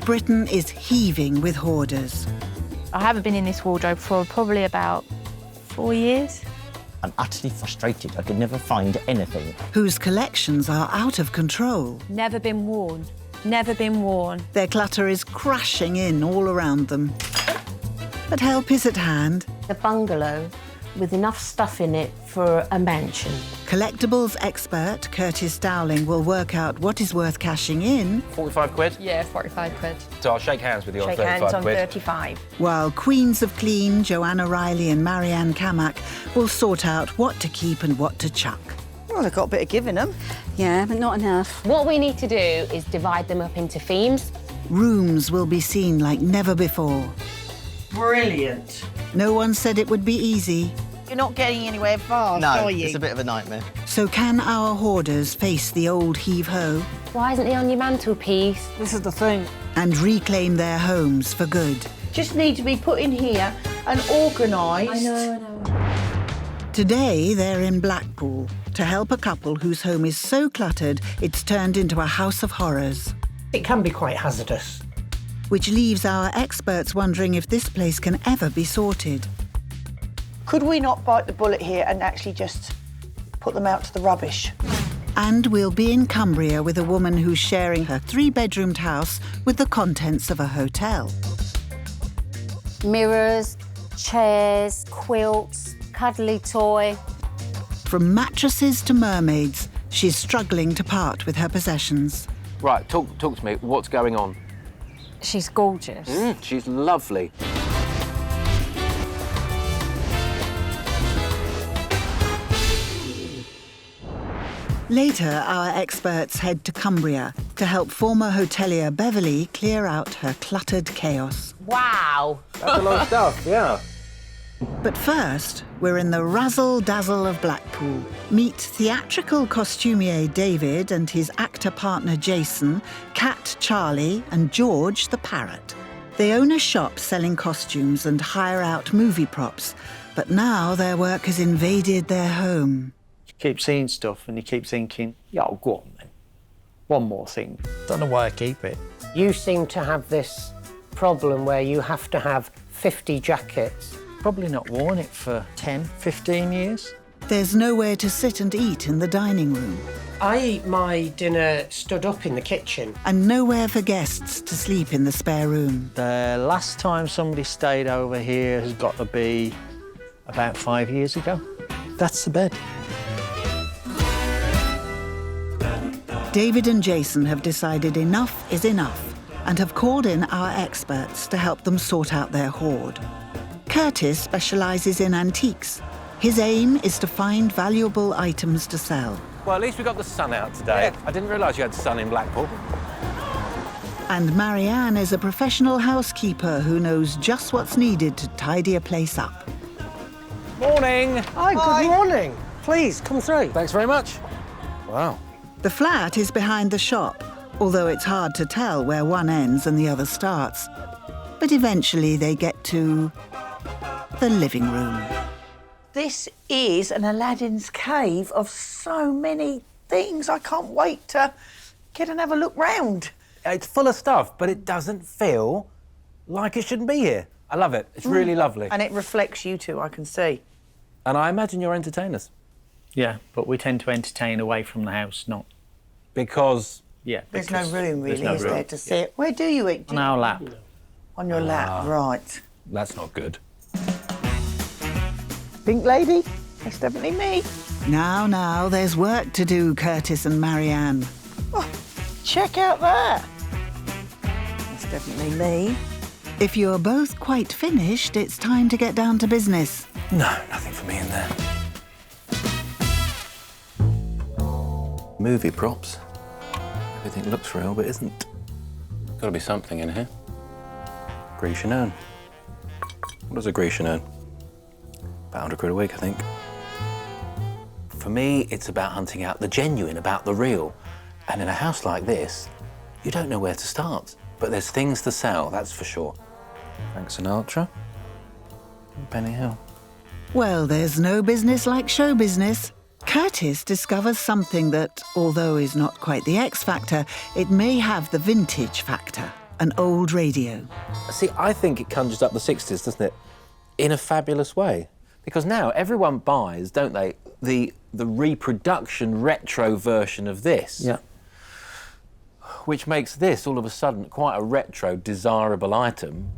Britain is heaving with hoarders. I haven't been in this wardrobe for probably about 4 years. I'm utterly frustrated. I could never find anything. Whose collections are out of control. Never been worn. Never been worn. Their clutter is crashing in all around them. But help is at hand. A bungalow with enough stuff in it for a mansion. Collectibles expert Curtis Dowling will work out what is worth cashing in. 45 quid? Yeah, 45 quid. So I'll shake hands with you on Shake 35 hands on quid. 35. While Queens of Clean, Joanna Riley and Marianne Kamak will sort out what to keep and what to chuck. Well, they've got a bit of giving them. Yeah, but not enough. What we need to do is divide them up into themes. Rooms will be seen like never before. Brilliant. No one said it would be easy. You're not getting anywhere fast, No, are you? it's a bit of a nightmare. So can our hoarders face the old heave-ho Why isn't he on your mantelpiece? This is the thing. and reclaim their homes for good? Just need to be put in here and organised. I know. Today, they're in Blackpool to help a couple whose home is so cluttered it's turned into a house of horrors. It can be quite hazardous. Which leaves our experts wondering if this place can ever be sorted. Could we not bite the bullet here and actually just put them out to the rubbish? And we'll be in Cumbria with a woman who's sharing her 3-bedroomed house with the contents of a hotel. Mirrors, chairs, quilts, cuddly toy. From mattresses to mermaids, she's struggling to part with her possessions. Right, talk to me. What's going on? She's gorgeous. She's lovely. Later, our experts head to Cumbria to help former hotelier Beverly clear out her cluttered chaos. Wow. That's a lot of stuff, yeah. But first, we're in the razzle-dazzle of Blackpool. Meet theatrical costumier David and his actor partner Jason, Cat Charlie and George the parrot. They own a shop selling costumes and hire out movie props, but now their work has invaded their home. You keep seeing stuff and you keep thinking, yeah, oh, go on then. One more thing. Don't know why I keep it. You seem to have this problem where you have to have 50 jackets. Probably not worn it for 10, 15 years. There's nowhere to sit and eat in the dining room, I eat my dinner stood up in the kitchen. and nowhere for guests to sleep in the spare room. The last time somebody stayed over here has got to be about 5 years ago. That's the bed. David and Jason have decided enough is enough and have called in our experts to help them sort out their hoard. Curtis specialises in antiques. His aim is to find valuable items to sell. Well, at least we got the sun out today. I didn't realise you had sun in Blackpool. And Marianne is a professional housekeeper who knows just what's needed to tidy a place up. Morning. Hi, good morning. Please, come through. Thanks very much. Wow. The flat is behind the shop, although it's hard to tell where one ends and the other starts. But eventually they get to the living room. This is an Aladdin's cave of so many things. I can't wait to get and have a look round. It's full of stuff, but it doesn't feel like it shouldn't be here. I love it. It's really lovely. And it reflects you two, I can see. And I imagine you're entertainers. Yeah, but we tend to entertain away from the house, not... Because... Yeah, There's no room, there's really, no is room. there, to sit? Where do you eat? On our lap. On your lap, right. That's not good. Pink lady? That's definitely me. Now, there's work to do, Curtis and Marianne. Oh, check out that. That's definitely me. If you're both quite finished, it's time to get down to business. No, nothing for me in there. Movie props. Everything looks real, but isn't. Got to be something in here. Grecian urn. What does a Grecian urn? About 100 quid a week, I think. For me, it's about hunting out the genuine, about the real. And in a house like this, you don't know where to start. But there's things to sell, that's for sure. Frank Sinatra. Benny Hill. Well, there's no business like show business. Curtis discovers something that, although is not quite the X factor, it may have the vintage factor. an old radio. See, I think it conjures up the 60s, doesn't it? In a fabulous way. Because now everyone buys, don't they, the reproduction retro version of this. Yeah. Which makes this, all of a sudden, quite a retro, desirable item.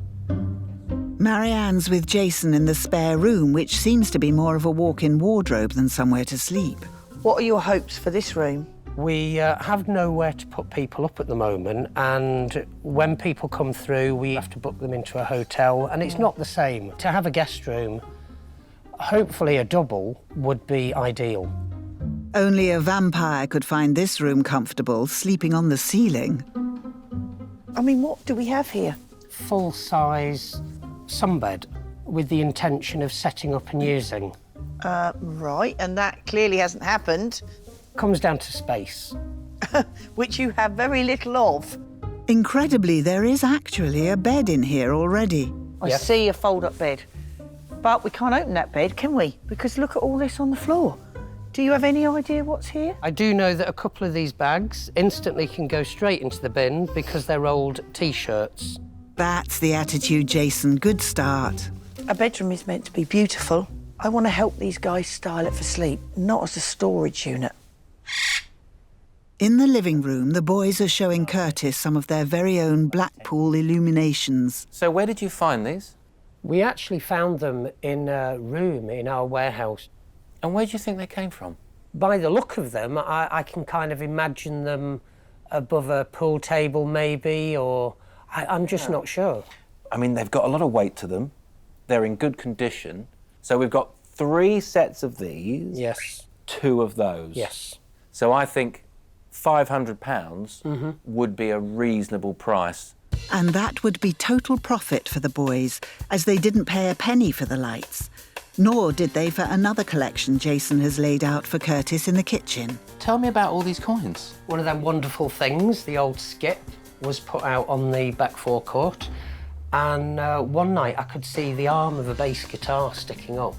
Marianne's with Jason in the spare room, which seems to be more of a walk-in wardrobe than somewhere to sleep. What are your hopes for this room? We have nowhere to put people up at the moment, and when people come through, we have to book them into a hotel, and it's not the same. To have a guest room, hopefully a double, would be ideal. Only a vampire could find this room comfortable, sleeping on the ceiling. I mean, what do we have here? Full-size sunbed with the intention of setting up and using. Right, and that clearly hasn't happened. Comes down to space. Which you have very little of. Incredibly, there is actually a bed in here already. I see a fold-up bed. But we can't open that bed, can we? Because look at all this on the floor. Do you have any idea what's here? I do know that a couple of these bags instantly can go straight into the bin because they're old T-shirts. That's the attitude, Jason. Good start. A bedroom is meant to be beautiful. I want to help these guys style it for sleep, not as a storage unit. In the living room, the boys are showing Curtis some of their very own Blackpool illuminations. So where did you find these? We actually found them in a room in our warehouse. And where do you think they came from? By the look of them, I can kind of imagine them above a pool table maybe, or I'm just not sure. I mean, they've got a lot of weight to them. They're in good condition. So we've got 3 sets of these. Yes. 2 of those. Yes. So I think £500 would be a reasonable price. And that would be total profit for the boys, as they didn't pay a penny for the lights. Nor did they for another collection Jason has laid out for Curtis in the kitchen. Tell me about all these coins. One of them wonderful things, the old skip, was put out on the back forecourt. And one night I could see the arm of a bass guitar sticking up.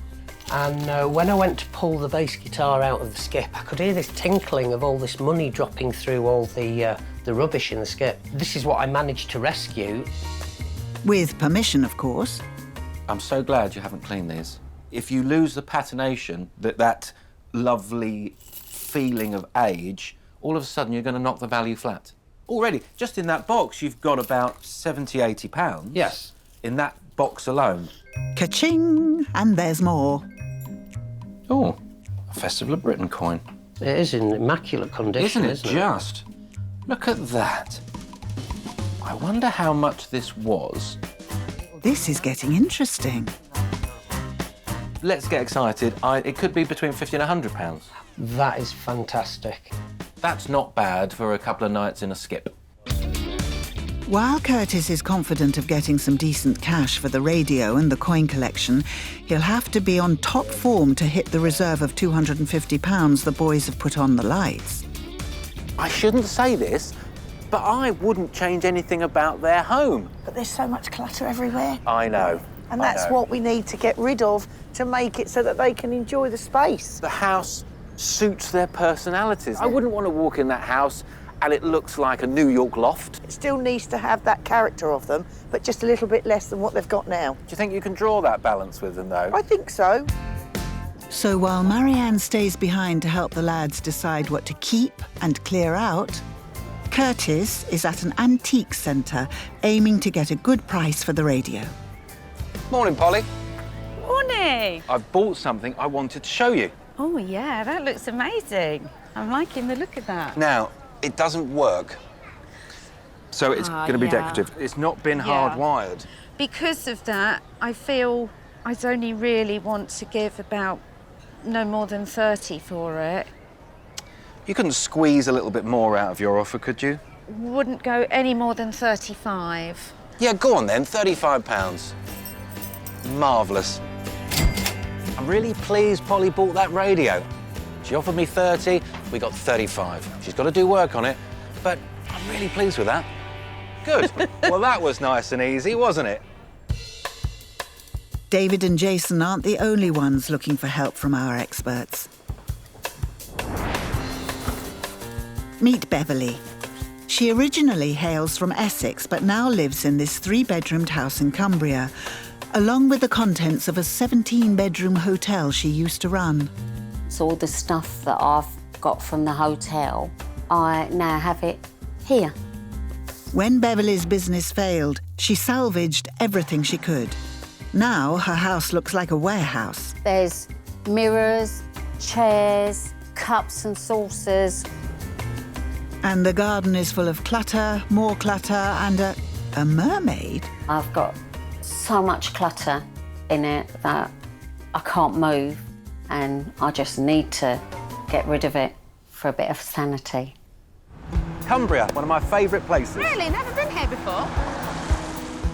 And when I went to pull the bass guitar out of the skip, I could hear this tinkling of all this money dropping through all the rubbish in the skip. This is what I managed to rescue. With permission, of course. I'm so glad you haven't cleaned these. If you lose the patination, that lovely feeling of age, all of a sudden you're going to knock the value flat. Already, just in that box, you've got about £70, £80. Yes. In that box alone. Ka-ching! And there's more. Oh, a Festival of Britain coin. It is in immaculate condition, Isn't it just? Look at that. I wonder how much this was. This is getting interesting. Let's get excited. It could be between £50 and £100. That is fantastic. That's not bad for a couple of nights in a skip. While Curtis is confident of getting some decent cash for the radio and the coin collection, he'll have to be on top form to hit the reserve of £250 the boys have put on the lights. I shouldn't say this, but I wouldn't change anything about their home. But there's so much clutter everywhere. I know. And that's what we need to get rid of to make it so that they can enjoy the space. The house suits their personalities. I wouldn't want to walk in that house and it looks like a New York loft. It still needs to have that character of them, but just a little bit less than what they've got now. Do you think you can draw that balance with them, though? I think so. So while Marianne stays behind to help the lads decide what to keep and clear out, Curtis is at an antique centre aiming to get a good price for the radio. Morning, Polly. Morning. I've bought something I wanted to show you. Oh, yeah, that looks amazing. I'm liking the look of that. Now, it doesn't work. So it's going to be decorative. It's not been hardwired. Because of that, I feel I'd only really want to give about no more than 30 for it. You couldn't squeeze a little bit more out of your offer, could you? Wouldn't go any more than 35. Yeah, go on then, £35. Marvellous. I'm really pleased Polly bought that radio. She offered me 30, we got 35. She's got to do work on it, but I'm really pleased with that. Good. Well, that was nice and easy, wasn't it? David and Jason aren't the only ones looking for help from our experts. Meet Beverly. She originally hails from Essex, but now lives in this 3-bedroomed house in Cumbria, along with the contents of a 17-bedroom hotel she used to run. So all the stuff that I've got from the hotel, I now have it here. When Beverly's business failed, she salvaged everything she could. Now her house looks like a warehouse. There's mirrors, chairs, cups and saucers. And the garden is full of clutter, more clutter, and a mermaid. I've got so much clutter in it that I can't move, and I just need to get rid of it for a bit of sanity. Cumbria, one of my favourite places. Really? Never been here before?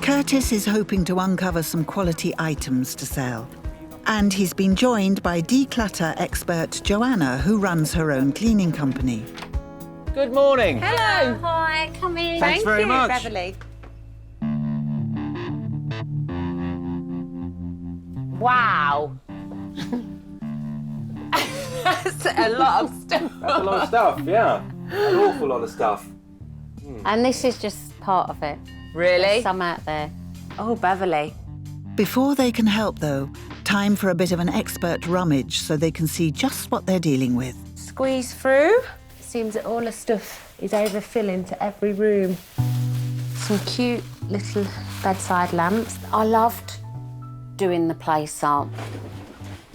Curtis is hoping to uncover some quality items to sell. And he's been joined by declutter expert Joanna, who runs her own cleaning company. Good morning. Hello. Hi, come in. Thanks very much. Beverly. Wow. That's a lot of stuff. That's a lot of stuff, yeah. An awful lot of stuff. And this is just part of it. Really? There's some out there. Oh, Beverly. Before they can help, though, time for a bit of an expert rummage so they can see just what they're dealing with. Squeeze through. Seems that all the stuff is overfilling to every room. Some cute little bedside lamps. I loved doing the place up.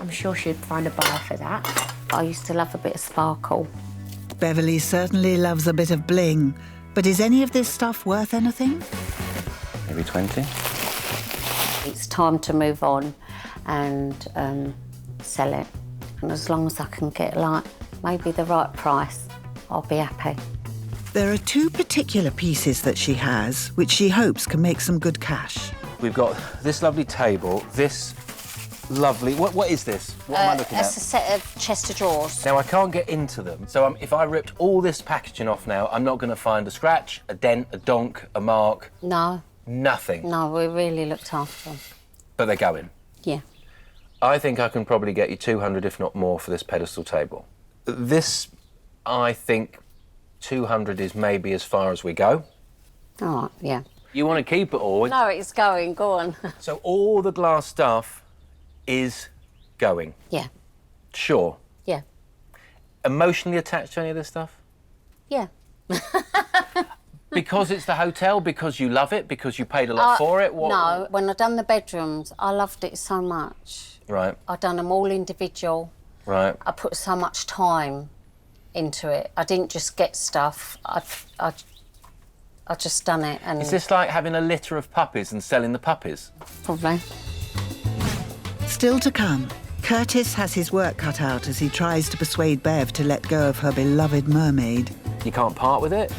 I'm sure she'd find a buyer for that. I used to love a bit of sparkle. Beverly certainly loves a bit of bling, but is any of this stuff worth anything? Maybe 20. It's time to move on and sell it. And as long as I can get, like, maybe the right price, I'll be happy. There are 2 particular pieces that she has, which she hopes can make some good cash. We've got this lovely table, this lovely... What is this? What am I looking It's at? a set of chest of drawers. Now, I can't get into them, so if I ripped all this packaging off now, I'm not going to find a scratch, a dent, a donk, a mark. No, Nothing. no, we really looked after them. But they're going. Yeah. I think I can probably get you 200, if not more, for this pedestal table. This, I think, 200 is maybe as far as we go. All right, yeah. You want to keep it all? No, it's going, go on. So all the glass stuff is going? Yeah, Sure. yeah, Emotionally attached to any of this stuff? yeah. Because it's the hotel? Because you love it? Because you paid a lot for it? What? No, when I done the bedrooms, I loved it so much. Right, I done them all individual. right. I put so much time into it. I didn't just get stuff. I just done it, and Is this like having a litter of puppies and selling the puppies? probably. Still to come, Curtis has his work cut out as he tries to persuade Bev to let go of her beloved mermaid. You can't part with it?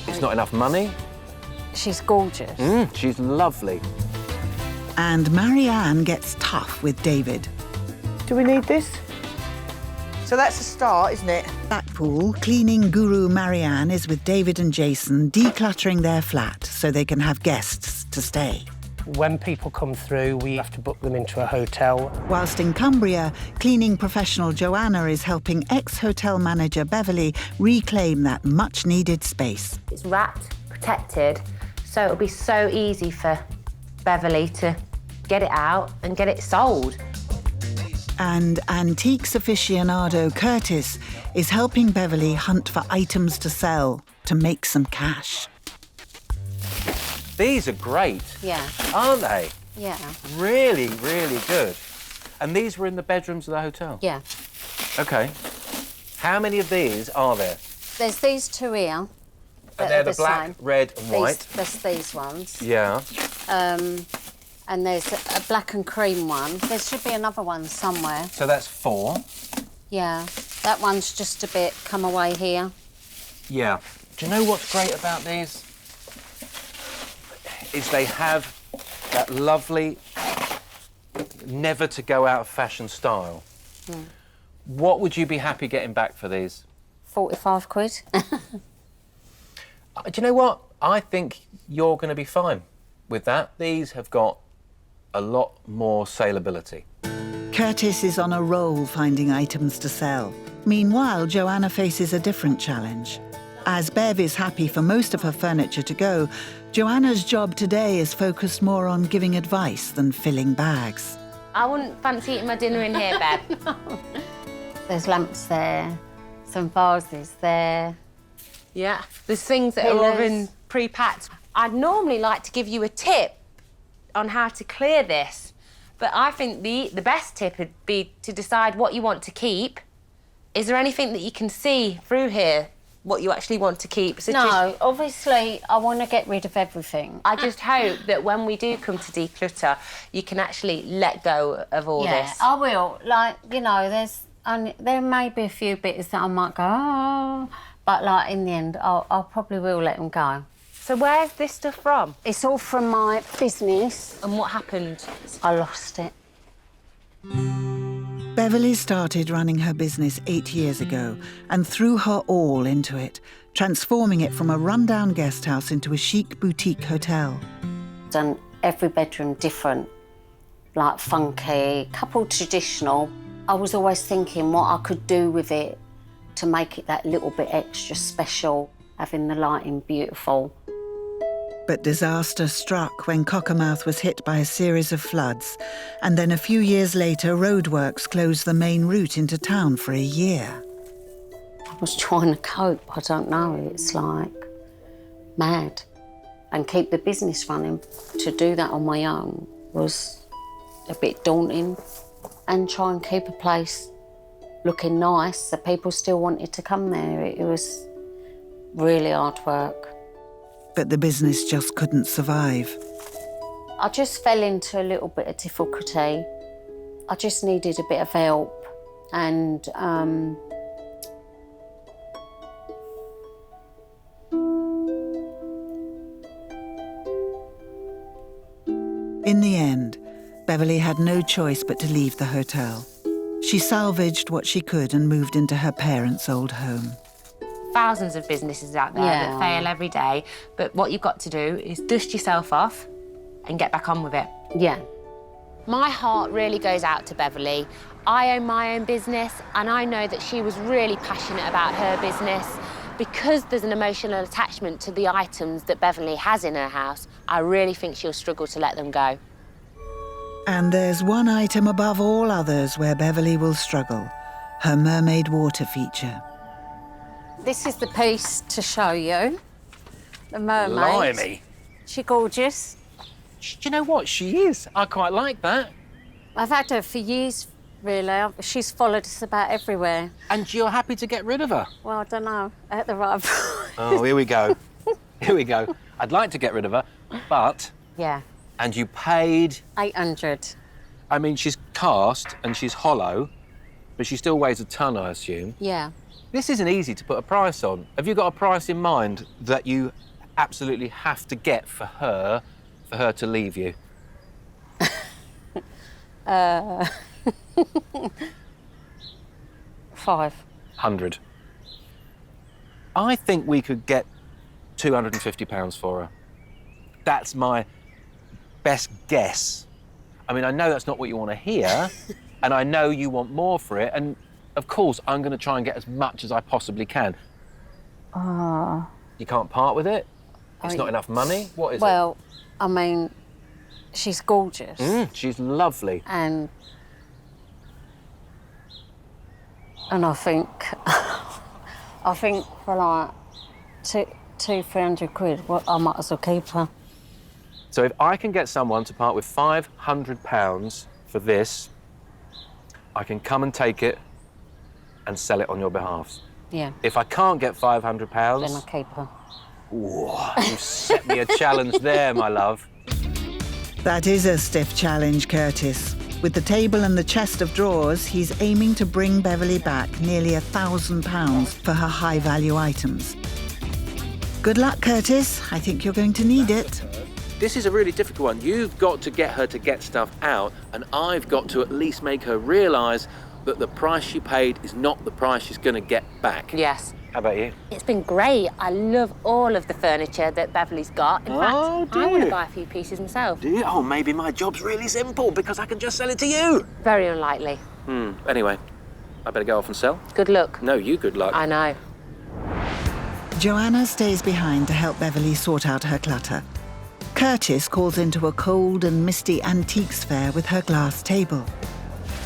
It's not enough money? She's gorgeous. She's lovely. And Marianne gets tough with David. Do we need this? So that's a start, isn't it? Blackpool, cleaning guru Marianne is with David and Jason decluttering their flat so they can have guests to stay. When people come through, we have to book them into a hotel. Whilst in Cumbria, cleaning professional Joanna is helping ex-hotel manager Beverly reclaim that much-needed space. It's wrapped, protected, so it'll be so easy for Beverly to get it out and get it sold. And antiques aficionado Curtis is helping Beverly hunt for items to sell to make some cash. These are great, Yeah, aren't they? yeah, Really, really good. And these were in the bedrooms of the hotel? yeah. OK. How many of these are there? There's these 2 here. that They're are the black, same. red and white? There's these ones. Yeah. And there's a black and cream one. There should be another one somewhere. So that's 4. Yeah, that one's just a bit come away here. Yeah. Do you know what's great about these? Is they have that lovely, never to go out of fashion style. What would you be happy getting back for these? 45 quid. Do you know what? I think you're going to be fine with that. These have got a lot more saleability. Curtis is on a roll finding items to sell. Meanwhile, Joanna faces a different challenge. As Bev is happy for most of her furniture to go, Joanna's job today is focused more on giving advice than filling bags. I wouldn't fancy eating my dinner in here, Bev. There's lamps there, some vases there. Yeah, there's things that are all in pre-packed. I'd normally like to give you a tip on how to clear this, but I think the best tip would be to decide what you want to keep. Is there anything that you can see through here, what you actually want to keep? So No, obviously, I want to get rid of everything. I just hope that when we do come to declutter, you can actually let go of all Yeah, this. I will. Like, you know, there may be a few bits that I might go, oh, but like in the end, I'll probably will let them go. So where's this stuff from? It's all from my business. And what happened? I lost it. Beverly started running her business 8 years ago and threw her all into it, transforming it from a rundown guest house into a chic boutique hotel. Done every bedroom different, like funky, couple traditional. I was always thinking what I could do with it to make it that little bit extra special, having the lighting beautiful. But disaster struck when Cockermouth was hit by a series of floods, and then a few years later, roadworks closed the main route into town for a year. I was trying to cope, I don't know, it's like mad. And keep the business running, to do that on my own was a bit daunting. And try and keep a place looking nice so people still wanted to come there. It was really hard work. But the business just couldn't survive. I just fell into a little bit of difficulty. I just needed a bit of help. And in the end, Beverly had no choice but to leave the hotel. She salvaged what she could and moved into her parents' old home. Thousands of businesses out there that fail every day, but what you've got to do is dust yourself off and get back on with it. Yeah. My heart really goes out to Beverly. I own my own business, and I know that she was really passionate about her business. Because there's an emotional attachment to the items that Beverly has in her house, I really think she'll struggle to let them go. And there's one item above all others where Beverly will struggle, her Mermaid water feature. This is the piece to show you. The mermaid. Blimey. She gorgeous. Do you know what? She is. I quite like that. I've had her for years, really. She's followed us about everywhere. And you're happy to get rid of her? Well, I don't know, at the right price. Oh, here we go. Here we go. I'd like to get rid of her, but... Yeah. And you paid... 800. I mean, she's cast and she's hollow, but she still weighs a ton, I assume. Yeah. This isn't easy to put a price on. Have you got a price in mind that you absolutely have to get for her to leave you? 500. I think we could get £250 for her. That's my best guess. I mean, I know that's not what you want to hear, and I know you want more for it, and of course, I'm going to try and get as much as I possibly can. You can't part with it? It's not enough money? What is it? Well, I mean, she's gorgeous. She's lovely. And I think, for like 200-300 quid, well, I might as well keep her. So if I can get someone to part with £500 for this, I can come and take it and sell it on your behalf. Yeah. If I can't get £500... Then I keep her. Ooh, you've set me a challenge there, my love. That is a stiff challenge, Curtis. With the table and the chest of drawers, he's aiming to bring Beverly back nearly £1,000 for her high-value items. Good luck, Curtis. I think you're going to need it. This is a really difficult one. You've got to get her to get stuff out, and I've got to at least make her realise that the price she paid is not the price she's going to get back. Yes. How about you? It's been great. I love all of the furniture that Beverly's got. In fact, I want to buy a few pieces myself. Do you? Oh, maybe my job's really simple because I can just sell it to you. Very unlikely. Anyway, I better go off and sell. Good luck. No, you good luck. I know. Joanna stays behind to help Beverly sort out her clutter. Curtis calls into a cold and misty antiques fair with her glass table.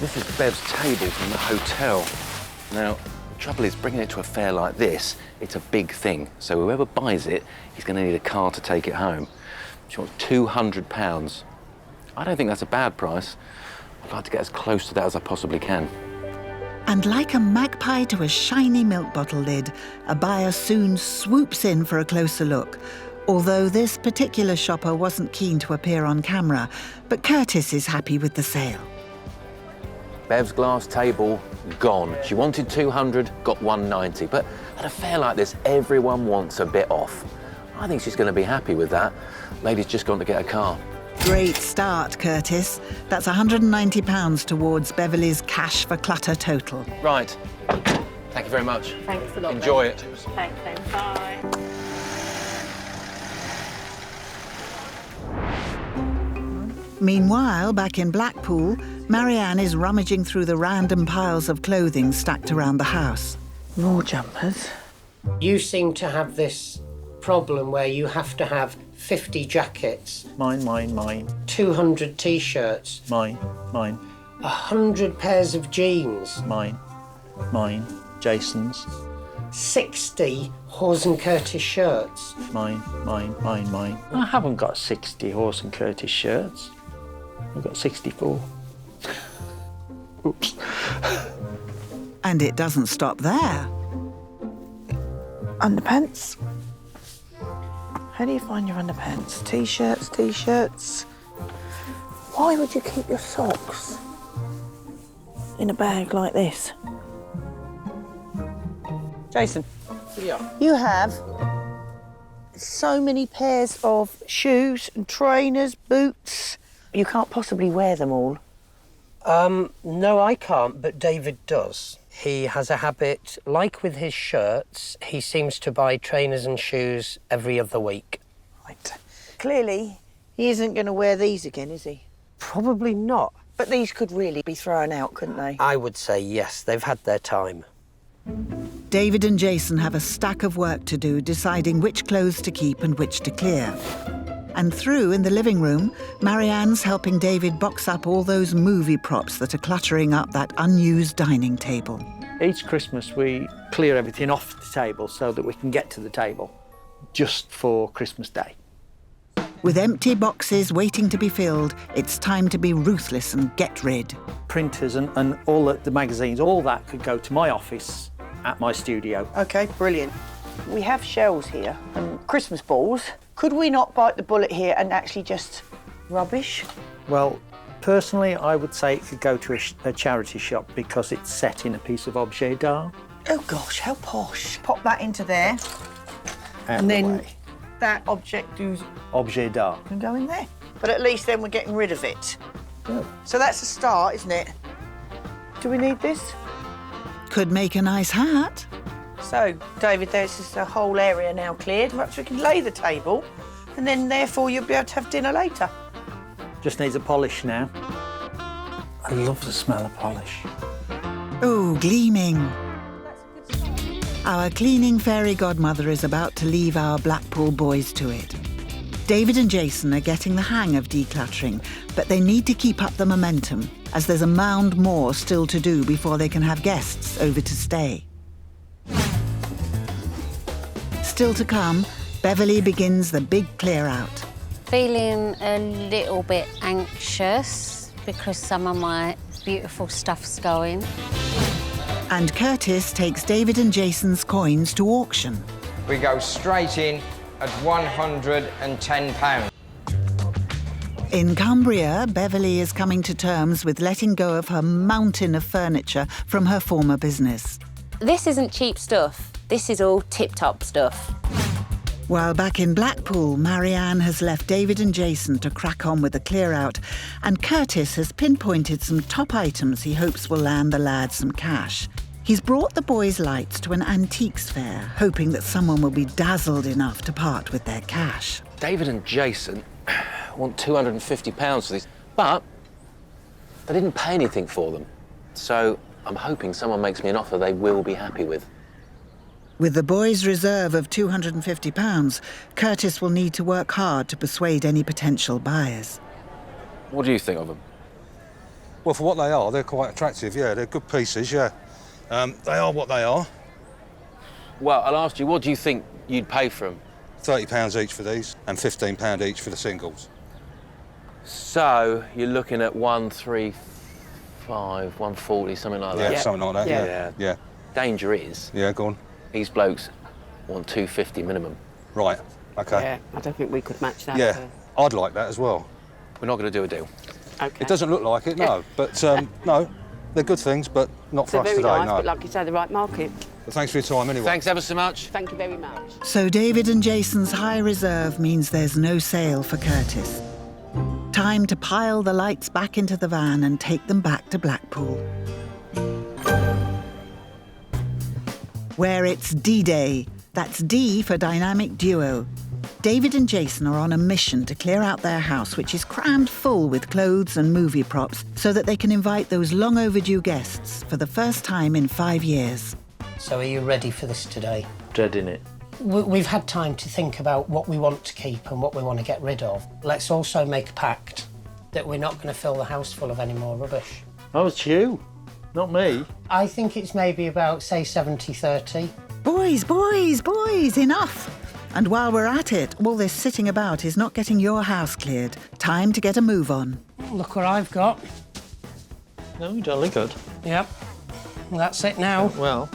This is Bev's table from the hotel. Now, the trouble is, bringing it to a fair like this, it's a big thing. So whoever buys it, he's going to need a car to take it home. She wants £200. I don't think that's a bad price. I'd like to get as close to that as I possibly can. And like a magpie to a shiny milk bottle lid, a buyer soon swoops in for a closer look. Although this particular shopper wasn't keen to appear on camera, but Curtis is happy with the sale. Bev's glass table, gone. She wanted 200, got 190. But at a fair like this, everyone wants a bit off. I think she's going to be happy with that. Lady's just gone to get a car. Great start, Curtis. That's £190 towards Beverly's cash for clutter total. Right. Thank you very much. Thanks a lot. Enjoy it. Thanks, bye. Meanwhile, back in Blackpool, Marianne is rummaging through the random piles of clothing stacked around the house. More jumpers. You seem to have this problem where you have to have 50 jackets, Mine. 200 t-shirts, Mine. 100 pairs of jeans, Mine. Jason's. 60 Hawes and Curtis shirts. Mine. I haven't got 60 Horse and Curtis shirts. I've got 64. Oops. And it doesn't stop there. Underpants. How do you find your underpants? T-shirts. Why would you keep your socks in a bag like this? Jason, you have so many pairs of shoes and trainers, boots. You can't possibly wear them all. No, I can't, but David does. He has a habit, like with his shirts, he seems to buy trainers and shoes every other week. Right. Clearly, he isn't going to wear these again, is he? Probably not. But these could really be thrown out, couldn't they? I would say yes, they've had their time. David and Jason have a stack of work to do deciding which clothes to keep and which to clear. And through in the living room, Marianne's helping David box up all those movie props that are cluttering up that unused dining table. Each Christmas we clear everything off the table so that we can get to the table just for Christmas Day. With empty boxes waiting to be filled, it's time to be ruthless and get rid. Printers and all the magazines, all that could go to my office at my studio. OK, brilliant. We have shells here and Christmas balls. Could we not bite the bullet here and actually just rubbish? Well, personally, I would say it could go to a charity shop because it's set in a piece of objet d'art. Oh, gosh, how posh. Pop that into there. Out And the then way. that object Objet d'art. can go in there. But at least then we're getting rid of it. Good. So that's a start, isn't it? Do we need this? Could make a nice hat. So, David, there's just a whole area now cleared. Perhaps we can lay the table and then, therefore, you'll be able to have dinner later. Just needs a polish now. I love the smell of polish. Oh, gleaming. Our cleaning fairy godmother is about to leave our Blackpool boys to it. David and Jason are getting the hang of decluttering, but they need to keep up the momentum, as there's a mound more still to do before they can have guests over to stay. Still to come, Beverly begins the big clear-out. Feeling a little bit anxious because some of my beautiful stuff's going. And Curtis takes David and Jason's coins to auction. We go straight in at £110. In Cumbria, Beverly is coming to terms with letting go of her mountain of furniture from her former business. This isn't cheap stuff. This is all tip-top stuff. While back in Blackpool, Marianne has left David and Jason to crack on with the clear-out, and Curtis has pinpointed some top items he hopes will land the lads some cash. He's brought the boys' lights to an antiques fair, hoping that someone will be dazzled enough to part with their cash. David and Jason want £250 for these, but they didn't pay anything for them. So I'm hoping someone makes me an offer they will be happy with. With the boys' reserve of £250, Curtis will need to work hard to persuade any potential buyers. What do you think of them? Well, for what they are, they're quite attractive, yeah. They're good pieces, yeah. They are what they are. Well, I'll ask you, what do you think you'd pay for them? £30 each for these and £15 each for the singles. So, you're looking at 135, 140, something like that? Yeah, something like that, yeah. Danger is... Yeah, go on. These blokes want 250 minimum. Right, OK. Yeah, I don't think we could match that. Yeah, I'd like that as well. We're not going to do a deal. OK. It doesn't look like it, no. But, no, they're good things, but not for us very today, nice, no. but like you say, the right market. But thanks for your time anyway. Thanks ever so much. Thank you very much. So David and Jason's high reserve means there's no sale for Curtis. Time to pile the lights back into the van and take them back to Blackpool, where it's D-Day. That's D for dynamic duo. David and Jason are on a mission to clear out their house, which is crammed full with clothes and movie props, so that they can invite those long overdue guests for the first time in 5 years. So are you ready for this today? Dreading it. We've had time to think about what we want to keep and what we want to get rid of. Let's also make a pact that we're not going to fill the house full of any more rubbish. Oh, it's you, not me. I think it's maybe about, say, 70-30. Boys, boys, boys, enough! And while we're at it, all this sitting about is not getting your house cleared. Time to get a move on. Look what I've got. No, jolly good. Yep. Well, that's it now. Well,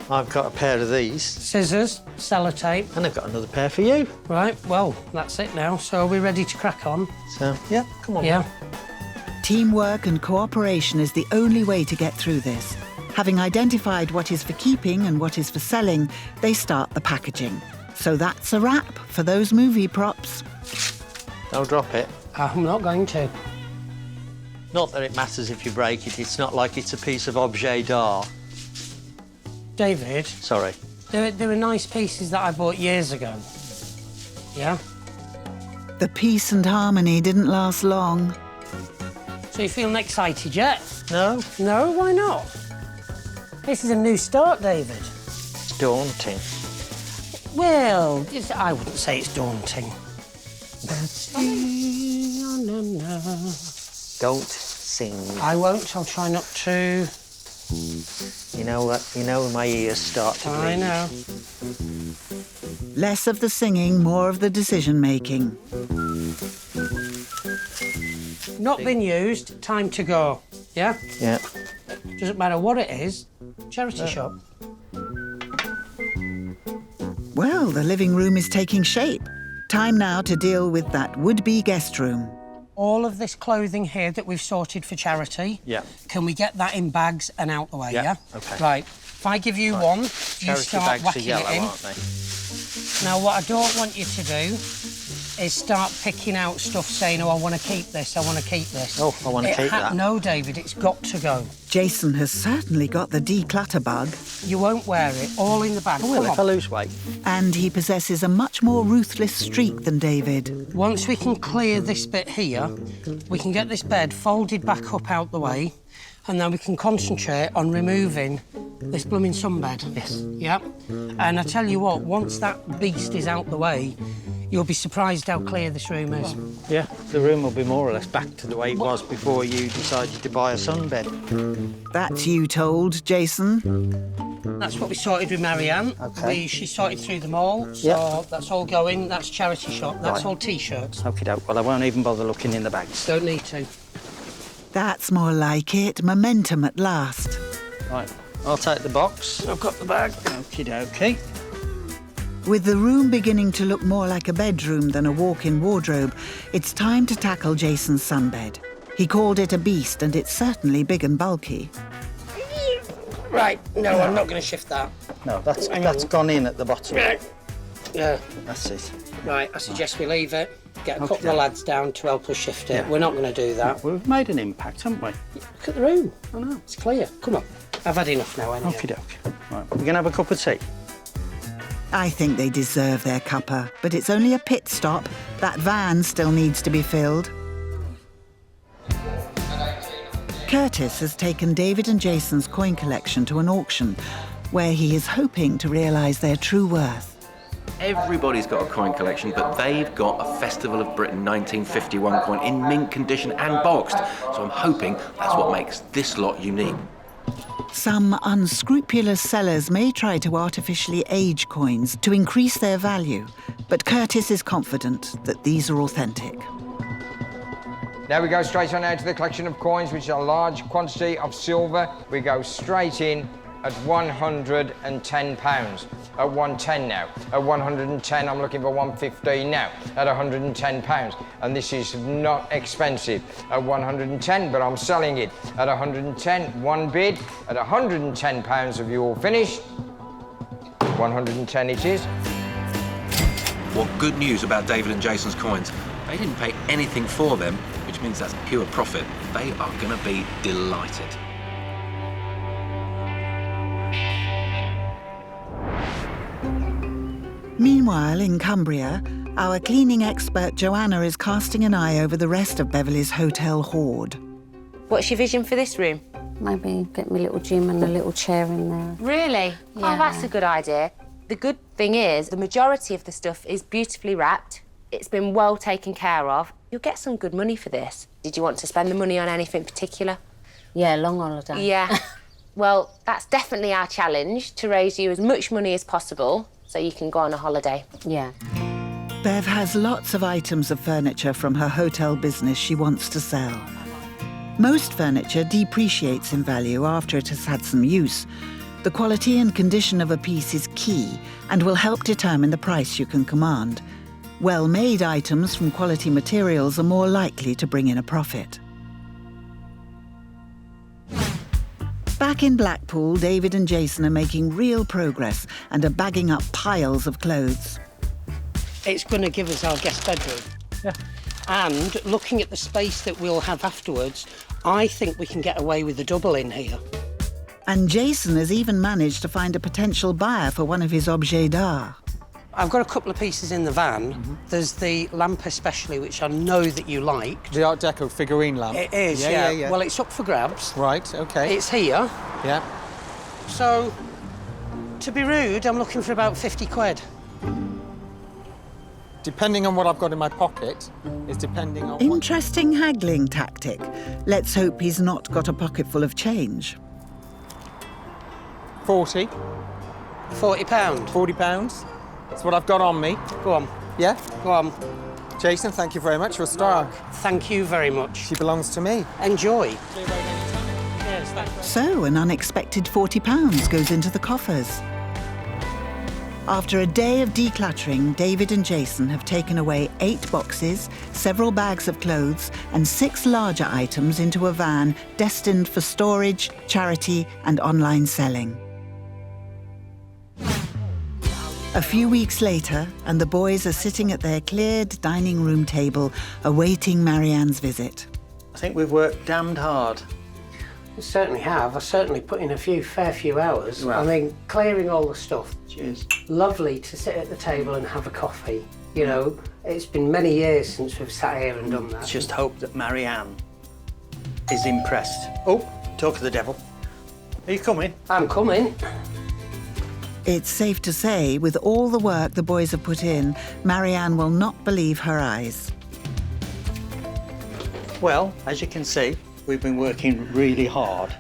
I've got a pair of these. Scissors, sellotape. And I've got another pair for you. Right, well, that's it now. So are we ready to crack on? So, yeah, come on. Yeah. Teamwork and cooperation is the only way to get through this. Having identified what is for keeping and what is for selling, they start the packaging. So that's a wrap for those movie props. Don't drop it. I'm not going to. Not that it matters if you break it. It's not like it's a piece of objet d'art. David. Sorry. There were nice pieces that I bought years ago. Yeah? The peace and harmony didn't last long. So you feeling excited yet? No. No? Why not? This is a new start, David. It's daunting. Well, I wouldn't say it's daunting. Don't sing. I won't. I'll try not to. You know what? You know when my ears start to bleed. I know. Less of the singing, more of the decision-making. Not been used, time to go. Yeah? Yeah. Doesn't matter what it is. Charity shop. Well, the living room is taking shape. Time now to deal with that would-be guest room. All of this clothing here that we've sorted for charity. Yeah. Can we get that in bags and out the way, yeah? OK. Right. If I give you one, you Charity start bags are whacking yellow, it in. aren't they? Now, what I don't want you to do is start picking out stuff saying, oh, I want to keep this, I want to keep this. Oh, I want to keep that. No, David, it's got to go. Jason has certainly got the declutter bug. You won't wear it, all in the bag. I will if I lose weight. And he possesses a much more ruthless streak than David. Once we can clear this bit here, we can get this bed folded back up out the way, and then we can concentrate on removing this blooming sunbed. Yes. Yep. And I tell you what, once that beast is out the way, you'll be surprised how clear this room is. Yeah, the room will be more or less back to the way it was before you decided to buy a sunbed. That's you told, Jason. That's what we sorted with Marianne. OK. She sorted through them all, so that's all going. That's charity shop. That's all T-shirts. OK, doke. Well, I won't even bother looking in the bags. Don't need to. That's more like it. Momentum at last. Right, I'll take the box. I've got the bag. Okie dokie. With the room beginning to look more like a bedroom than a walk-in wardrobe, it's time to tackle Jason's sunbed. He called it a beast, and it's certainly big and bulky. Right, no, I'm not going to shift that. No, that's gone in at the bottom. Yeah. That's it. Right, I suggest we leave it. Get a couple of lads down to help us shift it. Yeah. We're not going to do that. We've made an impact, haven't we? Look at the room. I know. It's clear. Come on. I've had enough now, anyway. Okie doke. Right, we're going to have a cup of tea. I think they deserve their cuppa, but it's only a pit stop. That van still needs to be filled. Curtis has taken David and Jason's coin collection to an auction, where he is hoping to realise their true worth. Everybody's got a coin collection, but they've got a Festival of Britain 1951 coin in mint condition and boxed. So I'm hoping that's what makes this lot unique. Some unscrupulous sellers may try to artificially age coins to increase their value, but Curtis is confident that these are authentic. Now we go straight on out to the collection of coins, which are a large quantity of silver. We go straight in at £110. At 110 now. At 110, I'm looking for 115 now. At £110. And this is not expensive. At 110, but I'm selling it. At 110, one bid. At £110, have you all finished? 110 it is. Well, good news about David and Jason's coins. They didn't pay anything for them, which means that's pure profit. They are going to be delighted. Meanwhile, in Cumbria, our cleaning expert Joanna is casting an eye over the rest of Beverly's hotel hoard. What's your vision for this room? Maybe get me a little gym and a little chair in there. Really? Yeah. Oh, that's a good idea. The good thing is the majority of the stuff is beautifully wrapped. It's been well taken care of. You'll get some good money for this. Did you want to spend the money on anything particular? Yeah, long holiday. Yeah. Well, that's definitely our challenge, to raise you as much money as possible so you can go on a holiday. Yeah. Bev has lots of items of furniture from her hotel business she wants to sell. Most furniture depreciates in value after it has had some use. The quality and condition of a piece is key and will help determine the price you can command. Well-made items from quality materials are more likely to bring in a profit. Back in Blackpool, David and Jason are making real progress and are bagging up piles of clothes. It's going to give us our guest bedroom. Yeah. And looking at the space that we'll have afterwards, I think we can get away with a double in here. And Jason has even managed to find a potential buyer for one of his objets d'art. I've got a couple of pieces in the van. There's the lamp especially, which I know that you like. The Art Deco figurine lamp? It is, yeah. Well, it's up for grabs. Right, OK. It's here. Yeah. So, to be rude, I'm looking for about 50 quid. Depending on what I've got in my pocket, is depending on Interesting haggling tactic. Let's hope he's not got a pocket full of change. 40. £40. £40. That's what I've got on me. Go on. Yeah? Go on. Jason, thank you very much. You're a star. Thank you very much. She belongs to me. Enjoy. So an unexpected £40 goes into the coffers. After a day of decluttering, David and Jason have taken away 8 boxes, several bags of clothes and 6 larger items into a van destined for storage, charity and online selling. A few weeks later, and the boys are sitting at their cleared dining room table, awaiting Marianne's visit. I think we've worked damned hard. You certainly have. I certainly put in a fair few hours. Well. I mean, clearing all the stuff. Cheers. Lovely to sit at the table and have a coffee. You know, it's been many years since we've sat here and done that. Just hope that Marianne is impressed. Oh, talk of the devil. Are you coming? I'm coming. It's safe to say, with all the work the boys have put in, Marianne will not believe her eyes. Well, as you can see, we've been working really hard.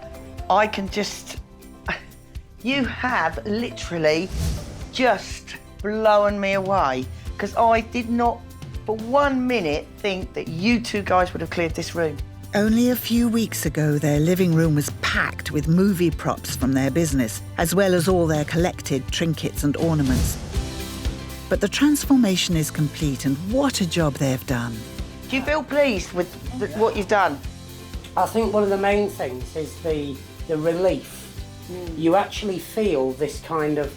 I can just... You have literally just blown me away, because I did not for 1 minute think that you two guys would have cleared this room. Only a few weeks ago, their living room was packed with movie props from their business, as well as all their collected trinkets and ornaments. But the transformation is complete, and what a job they've done. Do you feel pleased with what you've done? I think one of the main things is the relief. You actually feel this kind of...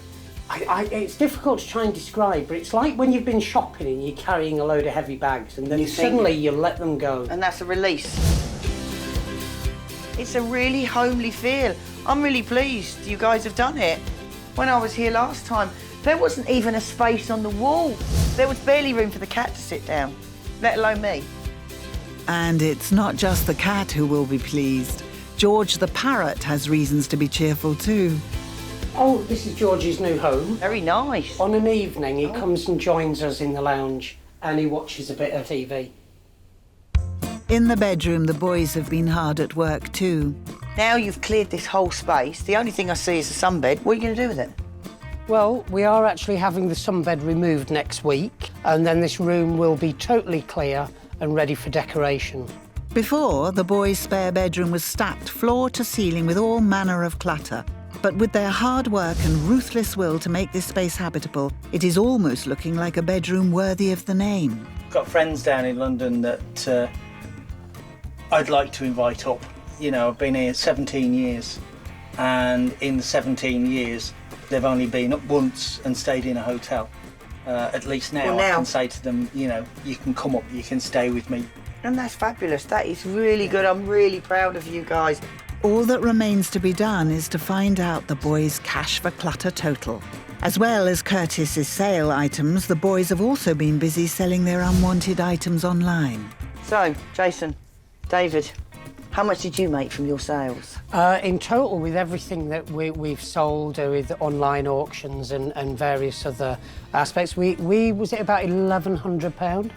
it's difficult to try and describe, but it's like when you've been shopping and you're carrying a load of heavy bags and then suddenly you let them go. And that's a release. It's a really homely feel. I'm really pleased you guys have done it. When I was here last time, there wasn't even a space on the wall. There was barely room for the cat to sit down, let alone me. And it's not just the cat who will be pleased. George the parrot has reasons to be cheerful too. Oh, this is George's new home. Very nice. On an evening, he comes and joins us in the lounge and he watches a bit of TV. In the bedroom, the boys have been hard at work too. Now you've cleared this whole space, the only thing I see is the sunbed. What are you going to do with it? Well, we are actually having the sunbed removed next week, and then this room will be totally clear and ready for decoration. Before, the boys' spare bedroom was stacked floor to ceiling with all manner of clutter. But with their hard work and ruthless will to make this space habitable, it is almost looking like a bedroom worthy of the name. Got friends down in London that I'd like to invite up. You know, I've been here 17 years, and in the 17 years, they've only been up once and stayed in a hotel. At least now I can say to them, you know, you can come up, you can stay with me. And that's fabulous. That is really good. I'm really proud of you guys. All that remains to be done is to find out the boys' cash for clutter total. As well as Curtis's sale items, the boys have also been busy selling their unwanted items online. So, Jason, David, how much did you make from your sales? In total, with everything that we've sold with online auctions and various other aspects, was it about £1,100?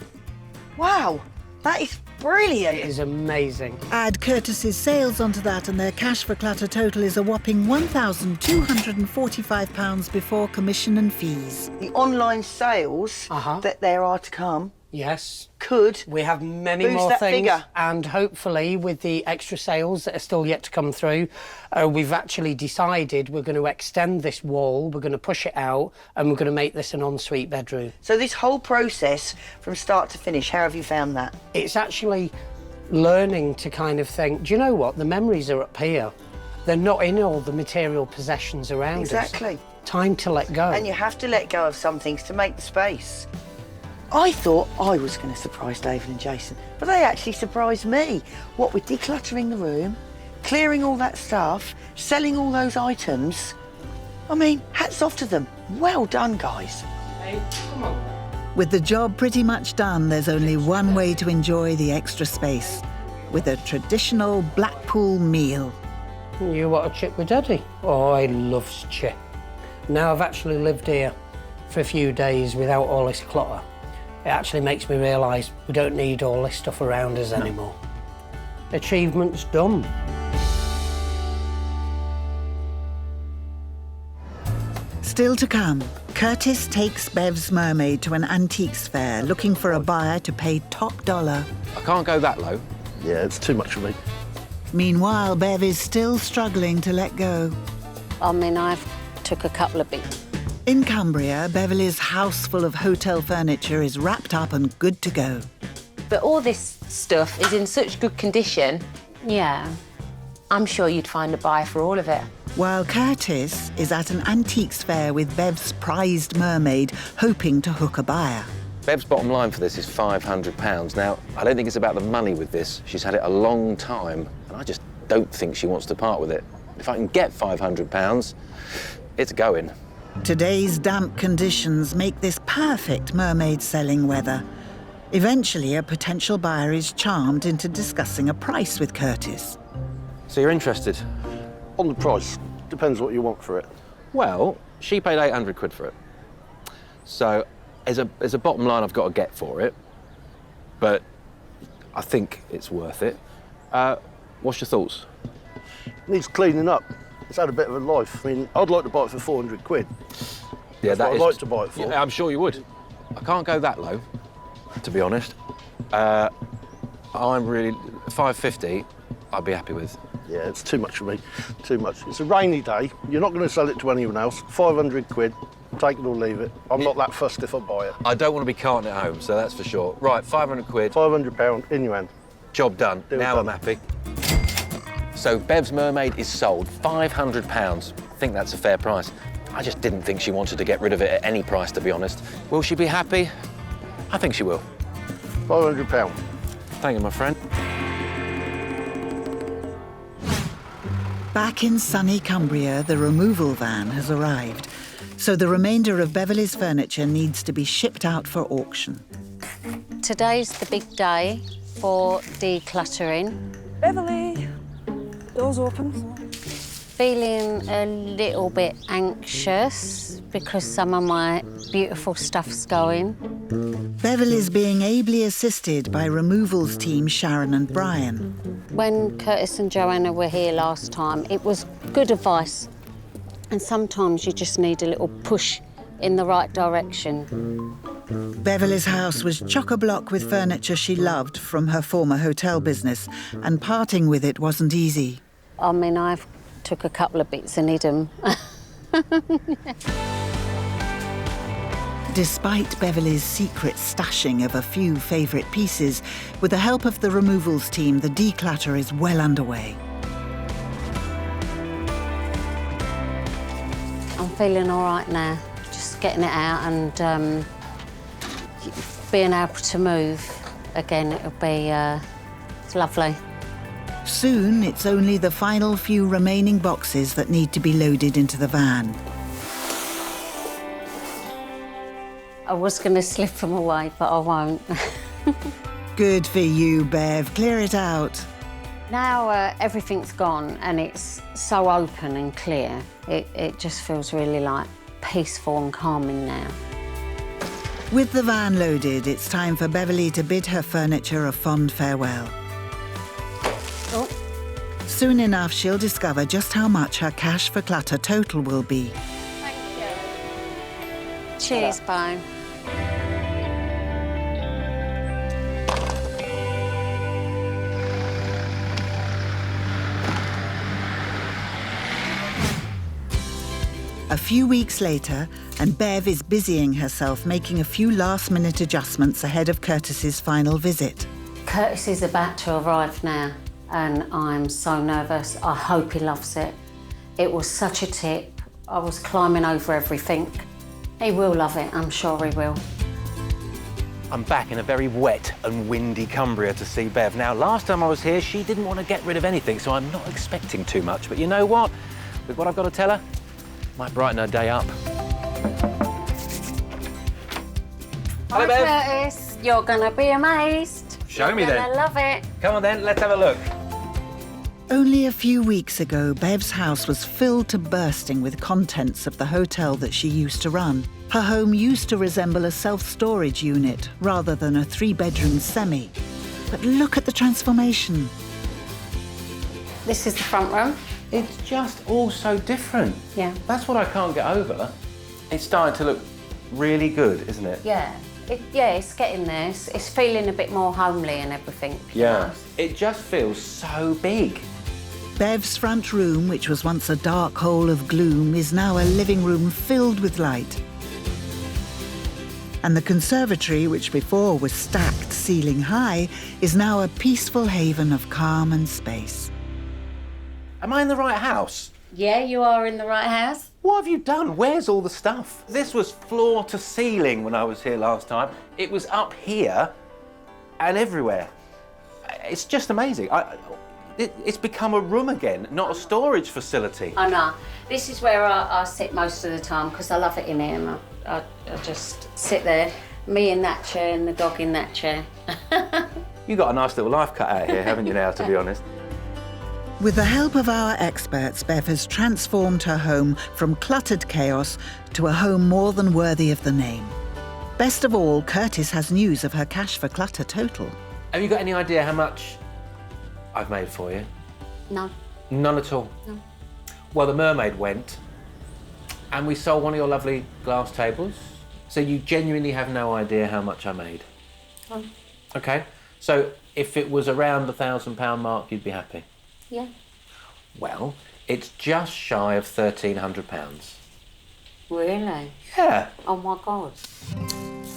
Wow, that is brilliant. It is amazing. Add Curtis's sales onto that and their cash for clutter total is a whopping £1,245 before commission and fees. The online sales that there are to come. Yes. Could we have many boost more that things, figure. And hopefully with the extra sales that are still yet to come through, we've actually decided we're going to extend this wall, we're going to push it out, and we're going to make this an ensuite bedroom. So this whole process from start to finish, how have you found that? It's actually learning to kind of think, do you know what, the memories are up here. They're not in all the material possessions around us. Exactly. Time to let go. And you have to let go of some things to make the space. I thought I was going to surprise David and Jason, but they actually surprised me. What with decluttering the room, clearing all that stuff, selling all those items. I mean, hats off to them. Well done, guys. Hey, come on. With the job pretty much done, there's only one way to enjoy the extra space, with a traditional Blackpool meal. You want a chip with Daddy? Oh, I loves chip. Now I've actually lived here for a few days without all this clutter. It actually makes me realise we don't need all this stuff around us anymore. Achievement's done. Still to come, Curtis takes Bev's Mermaid to an antiques fair looking for a buyer to pay top dollar. I can't go that low. Yeah, it's too much for me. Meanwhile, Bev is still struggling to let go. I mean, I've took a couple of bits. In Cumbria, Beverly's house full of hotel furniture is wrapped up and good to go. But all this stuff is in such good condition. Yeah. I'm sure you'd find a buyer for all of it. While Curtis is at an antiques fair with Bev's prized Mermaid, hoping to hook a buyer. Bev's bottom line for this is £500. Now, I don't think it's about the money with this. She's had it a long time, and I just don't think she wants to part with it. If I can get £500, it's going. Today's damp conditions make this perfect Mermaid selling weather. Eventually, a potential buyer is charmed into discussing a price with Curtis. So you're interested? On the price. Depends what you want for it. Well, she paid 800 quid for it. So there's a bottom line I've got to get for it, but I think it's worth it. What's your thoughts? Needs cleaning up. It's had a bit of a life. I mean, I'd like to buy it for 400 quid. Yeah, That's what I'd like to buy it for. Yeah, I'm sure you would. I can't go that low, to be honest. I'm really 550. I'd be happy with. Yeah, it's too much for me. Too much. It's a rainy day. You're not going to sell it to anyone else. 500 quid. Take it or leave it. I'm not that fussed if I buy it. I don't want to be carting it home, so that's for sure. Right, 500 quid. £500 in your hand. Job done. Now done. I'm happy. So Bev's Mermaid is sold, £500. I think that's a fair price. I just didn't think she wanted to get rid of it at any price, to be honest. Will she be happy? I think she will. £500. Thank you, my friend. Back in sunny Cumbria, the removal van has arrived, so the remainder of Beverly's furniture needs to be shipped out for auction. Today's the big day for decluttering. Beverly, doors open. feeling a little bit anxious because some of my beautiful stuff's going. Beverly's being ably assisted by removals team Sharon and Brian. When Curtis and Joanna were here last time, it was good advice. And sometimes you just need a little push in the right direction. Beverly's house was chock-a-block with furniture she loved from her former hotel business, and parting with it wasn't easy. I mean, I've took a couple of bits and hid them. Despite Beverly's secret stashing of a few favourite pieces, with the help of the removals team, the declutter is well underway. I'm feeling all right now, just getting it out and being able to move again, it'll be it's lovely. Soon, it's only the final few remaining boxes that need to be loaded into the van. I was going to slip them away, but I won't. Good for you, Bev. Clear it out. Now everything's gone and it's so open and clear, it just feels really like peaceful and calming now. With the van loaded, it's time for Beverly to bid her furniture a fond farewell. Oh. Soon enough, she'll discover just how much her cash for clutter total will be. Thank you. Cheers, Bone. A few weeks later, and Bev is busying herself making a few last-minute adjustments ahead of Curtis's final visit. Curtis is about to arrive now, and I'm so nervous. I hope he loves it. It was such a tip. I was climbing over everything. He will love it, I'm sure he will. I'm back in a very wet and windy Cumbria to see Bev. Now, last time I was here, she didn't want to get rid of anything, so I'm not expecting too much. But you know what? With what I've got to tell her, might brighten her day up. Hello, Bev. Curtis, you're gonna be amazed. Show me You're then. gonna love it. Come on then, let's have a look. Only a few weeks ago, Bev's house was filled to bursting with contents of the hotel that she used to run. Her home used to resemble a self-storage unit rather than a three-bedroom semi. But look at the transformation. This is the front room. It's just all so different. Yeah. That's what I can't get over. It's starting to look really good, isn't it? Yeah. It's getting there. It's feeling a bit more homely and everything. Yeah. Nice. It just feels so big. Bev's front room, which was once a dark hole of gloom, is now a living room filled with light. And the conservatory, which before was stacked ceiling high, is now a peaceful haven of calm and space. Am I in the right house? Yeah, you are in the right house. What have you done? Where's all the stuff? This was floor to ceiling when I was here last time. It was up here and everywhere. It's just amazing. It's become a room again, not a storage facility. I know. This is where I sit most of the time because I love it in here. And I just sit there, me in that chair and the dog in that chair. You got a nice little life cut out here, haven't you now, to be honest? With the help of our experts, Bev has transformed her home from cluttered chaos to a home more than worthy of the name. Best of all, Curtis has news of her cash for clutter total. Have you got any idea how much I've made for you? No. None at all? No. Well, the Mermaid went, and we sold one of your lovely glass tables, so you genuinely have no idea how much I made? Oh. Okay, so if it was around the £1,000 mark, you'd be happy? Yeah. Well, it's just shy of £1,300. Really? Yeah. Oh my God.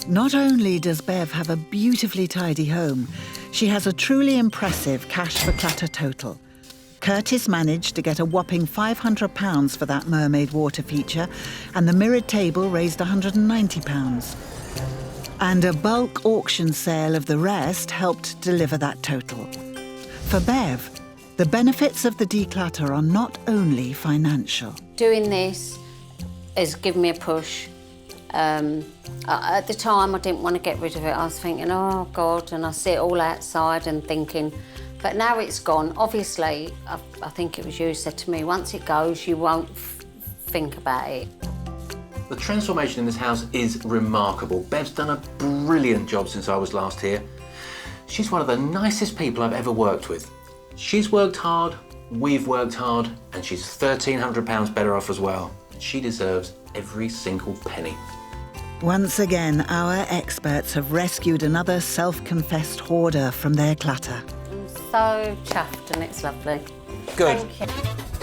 Not only does Bev have a beautifully tidy home, she has a truly impressive cash for clutter total. Curtis managed to get a whopping £500 for that Mermaid water feature, and the mirrored table raised £190. And a bulk auction sale of the rest helped deliver that total. For Bev, the benefits of the declutter are not only financial. Doing this has given me a push. At the time, I didn't want to get rid of it. I was thinking, oh God, and I see it all outside and thinking, But now it's gone. Obviously, I think it was you who said to me, once it goes, you won't think about it. The transformation in this house is remarkable. Bev's done a brilliant job since I was last here. She's one of the nicest people I've ever worked with. She's worked hard, we've worked hard, and she's £1,300 better off as well. She deserves every single penny. Once again, our experts have rescued another self-confessed hoarder from their clutter. I'm so chuffed and it's lovely. Good. Thank you.